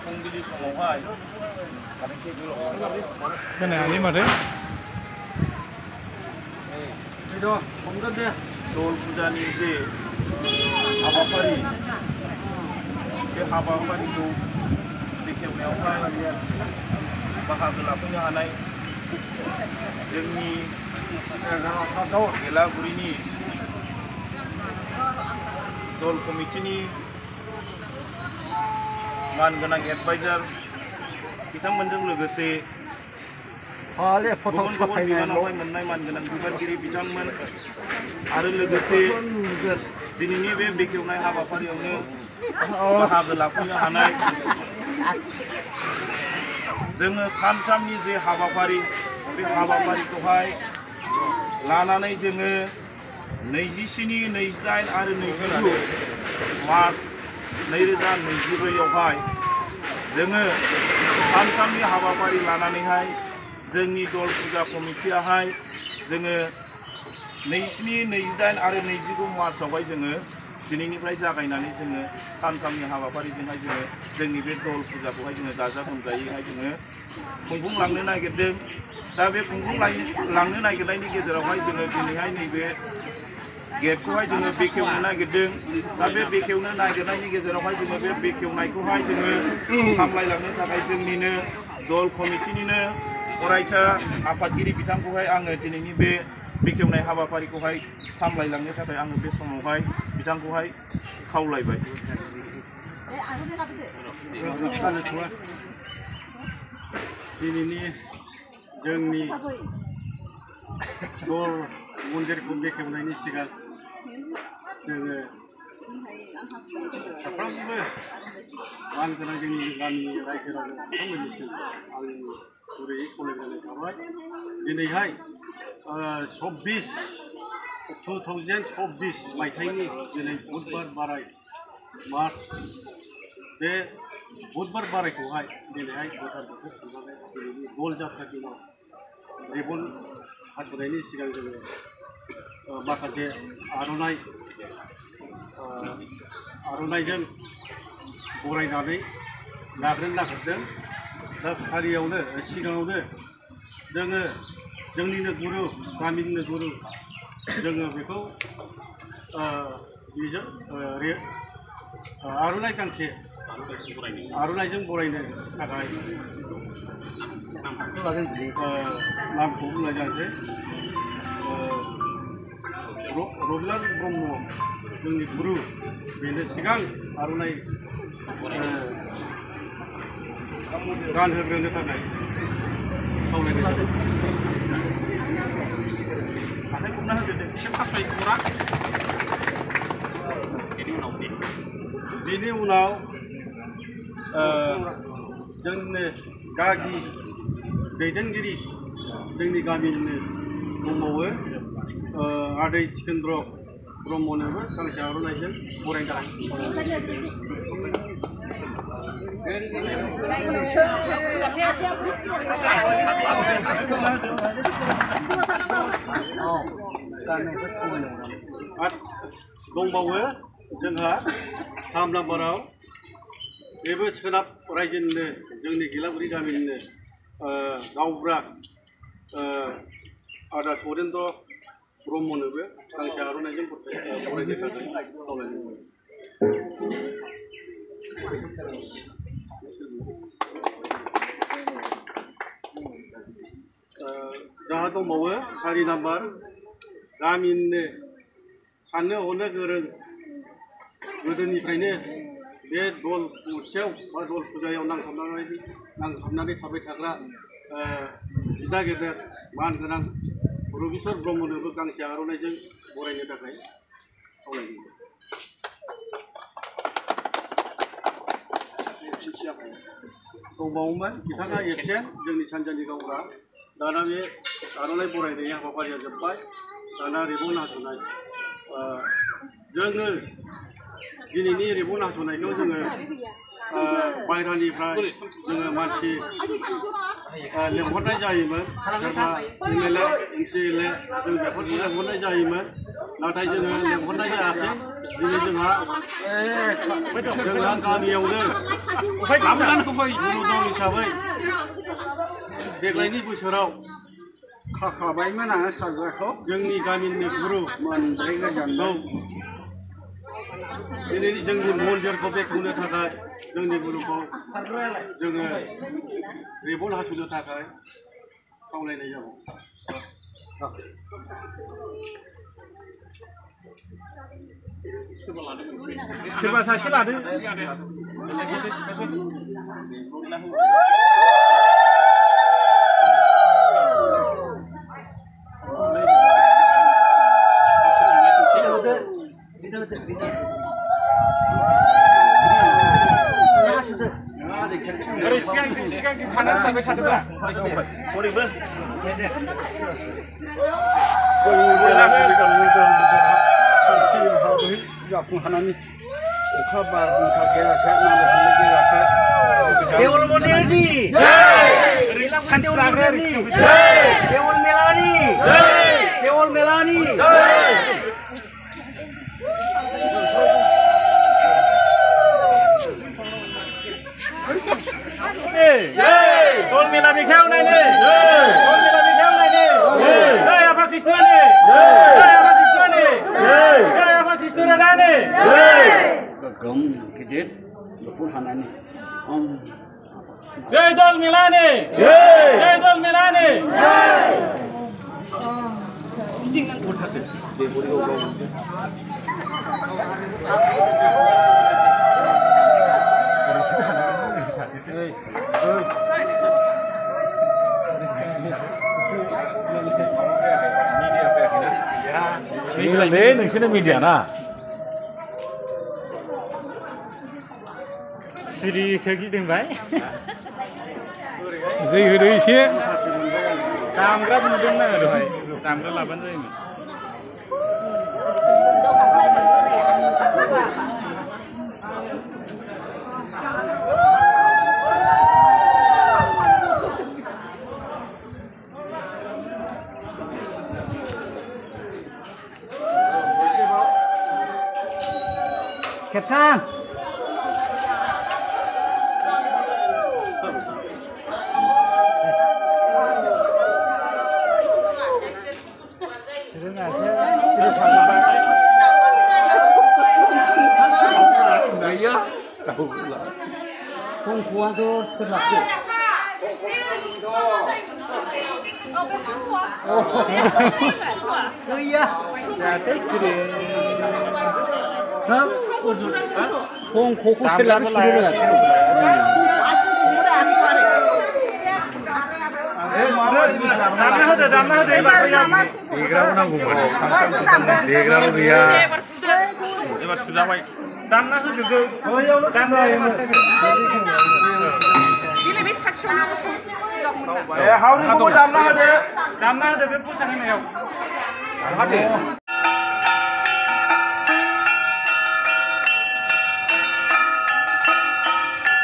फुंबिलि समावहाय खोनायालै माथो दल फुजानि जे हाबाफारि बे हाबाफारिखौ बेखेवनायावहाय बाहागो लाफैनो हानाय जोंनि गेलागुरिनि दल कमिटिनि मानगोनां एडभाइजार बिथांमोनजों लोगोसे गुबुन गुबुन बिबानावहाय मोननाय मानगोनां बिबानगिरि बिथांमोन आरो लोगोसे दिनैनि बे बेखेवनाय हाबाफारियावनो बाहागो लाफैनो हानाय जोङो सानथामनि जे हाबाफारि बे हाबाफारिखौहाय लानानै जोङो 27, 28 आरो 29 मार्च 2024 जोङो सानथामनि हाबाफारि लानानैहाय जोंनि दल फुजा कमिटियाहाय जोङो 27, 28 आरो 29 मार्चआवहाय जोङो दिनैनिफ्राय जागायनानै जोङो सानथामनि हाबाफारिजोंहाय जोङो जोंनि बे दल फुजाखौहाय जोङो गाजा गोमजायैहाय जोङो खुंफुंलांनो नागिरदों। दा बे खुंफुंलांनो नागिरनायनि गेजेरावहाय जोङो दिनैहाय नैबे गेटखौहाय जोङो बेखेवनो नागिरदों। दा बे बेखेवनो नागिरनायनि गेजेरावहाय जोङो बे बेखेवनायखौहाय जोङो सामलायलांनो थाखाय जोंनिनो दल कमिटिनिनो अरायथा आफादगिरि बिथांखौहाय आङो दिनैनि बे बेखेवनाय हाबाफारिखौहाय सामलायलांनो थाखाय आङो बे समावहाय बिथांखौहाय खावलायबाय। दिनैनि जोंनि दल मन्दिरखौ बेखेवनायनि सिगां जोङो साफ्रोमबो मानगोनां जोंनि गामिनि रायजो राजा बिथांमोननिसिम आंनि गुरैयै खावलायनाय थाबाय। दिनैहाय 2024 मायथाइनि दिनै बुधबार बाराय मार्च बे बुधबार बारायखौहाय दिनैहाय गोथार बोथोर साननानै दिनैनि दल जात्रा दिनाव रिबन हास'नायनि सिगां जोङो माखासे आर'नाइजों बरायनानै लाग्रोनो नागिरदों। दा फारियावनो सिगाङावनो जोङो जोंनिनो गुरु गामिनिनो गुरु जोङो बेखौ बेजों आर'नाइ गांसे आर'नाइजों बरायनो थाखाय नामखौ बुंनाय जानोसै रबिलाल ब्रह्म जोंनि गुरु बेनो सिगां आर'नाइ गानहोग्रोनो थाखाय खावलायनाय जादों। बेनि उनाव जोंनो गागि दैदेनगिरि जोंनि गामिनिनो दंबावो आदै थिकेन्द्र ब्रह्मनोबो गांसे आर'नाइजों बरायनो दंबावो जोंहा 3 नाम्बाराव बेबो सोनाब रायजोनिनो जोंनि गेलागुरि गामिनिनो गावबुरा आदा सौरेन्द्र ब्रह्मनोबो गांसे आर'नाइजों बरायनो थाखाय खावलायनाय जाबाय। जोंहा दंबावो 4 नाम्बार गामिनिनो साननो हनो गोरों गोदोनिफ्रायनो बे दल मोनसेयाव बा दल फुजायाव नांथाबनानै थाबाय थाग्रा बिदा गेदेर मानगोनां रबिस्वर ब्रह्मनोबो गांसे आर'नाइजों बरायनो थाखाय खावलायदों। दंबावोमोन बिथाङा एबसेन्ट जोंनि सानजानि गावबुरा दाना बे आर'नाइ बरायनायनि हाबाफारिया जोब्बाय। दाना रेबन हास'नाय जोङो दिनैनि रेबन हास'नायखौ जोङो बायह्रानिफ्राय जोङो मानसि लेंहरनाय जायोमोन सोरबा MLA MCLA जों बेफोरखौ लेंहरनाय जायोमोन नाथाय जोङो लेंहरनाय जायासै दिनै जोंहा गामियावनो गुरु दं हिसाबै देग्लायनि बोसोराव खाखाबायमोन आङो सारग्राखौ जोंनि गामिनि गुरु मोनब्रै गोजानखौ दिनैनि जोंनि मन्दिरखौ बेखेवनो थाखाय जोंनि गुरुखौ जोङो रेबन हास'नो थाखाय खावलायनाय जाबाय सोरबा सासे लादो ओरै सिगांथिं थानानै सारबाय थादोंब्रा ओरैबो जाफुं हानानै अखा बारहुंखा गैयाजासे नांलाय खमलाय गैयाजासे देवल मन्दिरनि देवल मेलानि दल मेला बेखेवनायनि जय आफा कृष्णनि जय आफा कृष्णनि जय आफा कृष्ण राधानि गोगोम गिदिर जाफुं हानानै जय दल मेलानि जय दल मेलानि नोंसोरनो मिडिया ना सिरिसो गिदिंबाय जै होदो एसे दामग्रा नुदों ना दहाय दामग्रा लाबानो जायोमोन Captain. Iya. Tahu pula. Perempuan tu terlaku. Oh iya. Jadi sering. Hah? Koko terlalu sudah. Damna hodo. Degraw naंगौ माने. Degraw गैया. एबार सुजाबाय. दामना होदो. दामना हावरिखौबो दामना होदो बे मोसानायाव